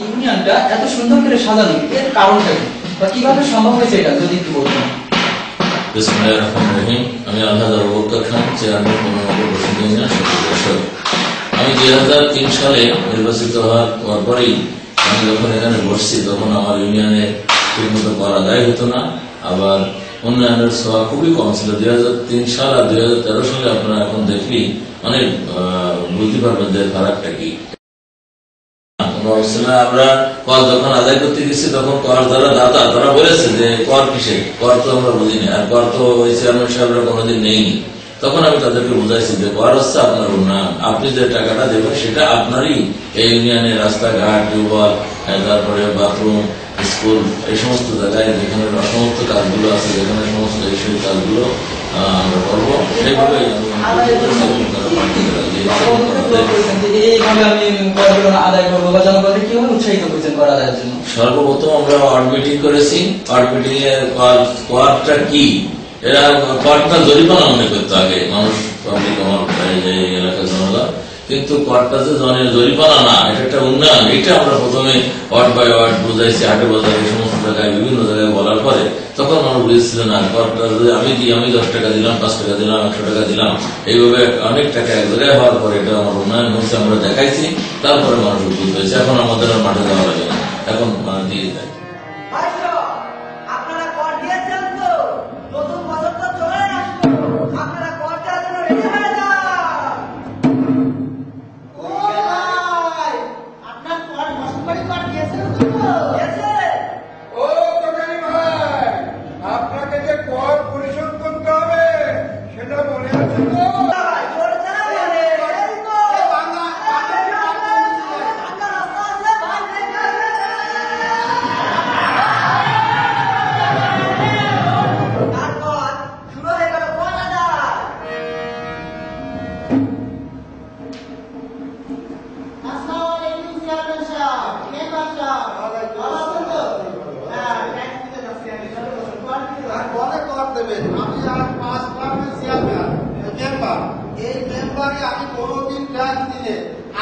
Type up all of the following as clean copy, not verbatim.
ইউনিয়নটা এত সুন্দর করে সাজানো এর কারণটা কি বা কিভাবে সম্ভব হয়েছে এটা যদি একটু বলতেন। বিসমিল্লাহির রহমানির রহিম। আমি আলহাজ আবু বকর খান, চেয়ারম্যান 15 নম্বর বসুন্ধরা ইউনিয়ন সদস্য। আমি 2003 সালে নির্বাচিত হওয়ার পরেই আমি যখন এখানে বসছি তখন আমার ইউনিয়নে ঠিকমতো কর আদায় হতো না, আবার উন্নয়নের ছোঁয়া খুবই কম ছিল। 2003 সাল আর 2013 সালে আপনারা এখন দেখলি অনেক বুঝতে পারবেন যে ফারাকটা কি। আমরা কর যখন আদায় করতে গেছি তখন কর যারা দাতা তারা বলেছে যে কর কিসে, কর তো আমরা বুঝিনি, আর কর তো ওই চেয়ারম্যান সাহেবরা কোনোদিন নেইনি। তখন আমি তাদেরকে বুঝাইছি যে কর হচ্ছে আপনার উন্নয়ন, আপনি যে টাকাটা দেবেন সেটা আপনারই এই ইউনিয়নে রাস্তাঘাট, টিউবওয়েল, তারপরে বাথরুম, স্কুল, এই সমস্ত জায়গায় যেখানে সমস্ত কাজগুলো আছে, যেখানে সমস্ত এই কাজগুলো আমরা করবো। সেইভাবে সর্বপ্রথম আমরা ওয়ার্ড মিটিং করেছি। ওয়ার্ড মিটিং এর করটা কি, এরা করটা জরিমানা মনে করতে আগে মানুষ, পাবলিক, আমার এলাকার জনগণ, কিন্তু করটা যে জরিমানা না, এটা একটা উন্নয়ন। এটা আমরা প্রথমে ওয়ার্ড বাই ওয়ার্ড বুঝাইছি, হাটে বাজারে সমস্ত জায়গায় বিভিন্ন জায়গায় বলার পরে তখন মানুষ বুঝেছিল না করটা আমি 10 টাকা দিলাম, 5 টাকা দিলাম, 100 টাকা দিলাম, এইভাবে অনেক টাকা এক জায়গায় হওয়ার পরে এটা আমার উন্নয়ন হচ্ছে আমরা দেখাইছি। তারপরে মানুষ উপকৃত হয়েছে। এখন আমাদের আর মাঠে যাওয়া লাগে না, এখন দিয়ে দেয়। আমি কোনদিন ট্যাক্স দিলে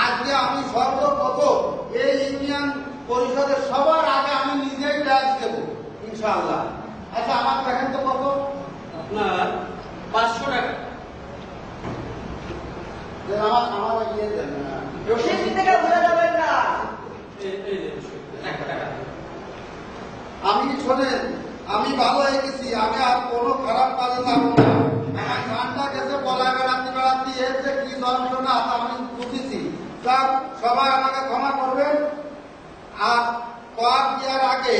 আজকে আমি সর্বপ্রথম এই ইউনিয়ন পরিষদের সবার আগে আমি নিজেই ট্যাক্স দেব ইনশাআল্লাহ। আচ্ছা আমার দেখেন তো কত, আপনার 500 টাকা। আমার ইয়ে দেন রসিদ থেকে বোঝা যাবে না। আমি শোনেন, আমি ভালো হয়ে গেছি, আমি আর কোনো খারাপ কাজে যাবো না। আমার গানটা গেছে বলা বেড়াতে বেড়াতে এর যে কি যন্ত্রণা আমি বুঝেছি। স্যার সবাই আমাকে ক্ষমা করবেন। আর কর দেওয়ার আগে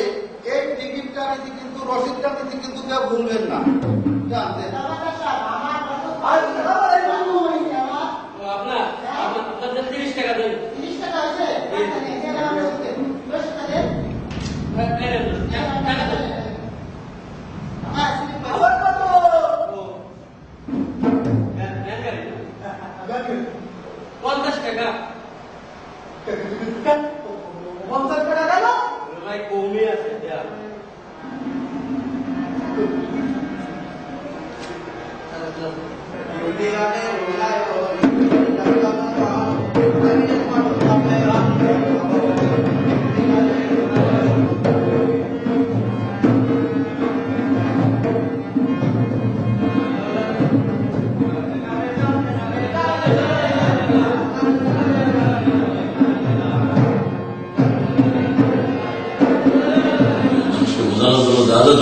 এই টিকিটটা নিতে কিন্তু, রসিদটা নিতে কিন্তু কেউ ভুলবেন না, জানতেন। আপনার 30 টাকা দেন। 30 টাকা আছে।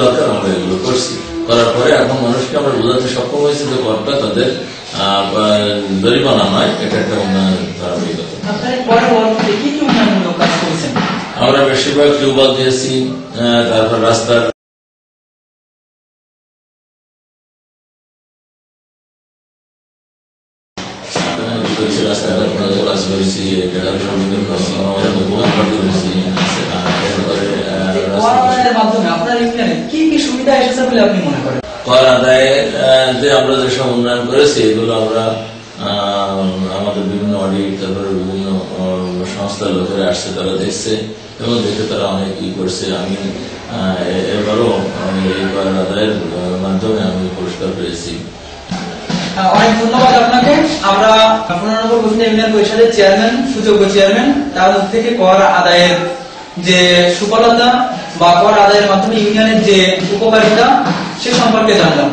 দরকার আমরা এগুলো করছি, করার পরে এখন মানুষকে আমরা বোঝাতে সক্ষম হয়েছে যে করটা তাদের জরিমানা নয়, এটা একটা উন্নয়ন ধারাবাহিকতা। আমরা বেশিরভাগ টিউবওয়েল দিয়েছি, তারপর রাস্তার রাস্তাঘাট করেছি, কর আদায়ে যে আমরা যেসব উন্নয়ন করেছি এগুলো আমরা আমাদের বিভিন্ন অডিট, তারপরে বিভিন্ন সংস্থার লোকেরা আসছে, তারা দেখছে এবং দেখে তারা অনেক ই করছে। আমি এবারও এই কর আদায়ের মাধ্যমে আমি পুরস্কার পেয়েছি। অনেক ধন্যবাদ আপনাকে। আমরা 15 নম্বর বসুন্ধরা ইউনিয়ন পরিষদের চেয়ারম্যান, সুযোগ্য চেয়ারম্যান, তার মুখ থেকে কর আদায়ের যে সুফলতা বা কর আদায়ের মাধ্যমে ইউনিয়নের যে উপকারিতা সে সম্পর্কে জানলাম।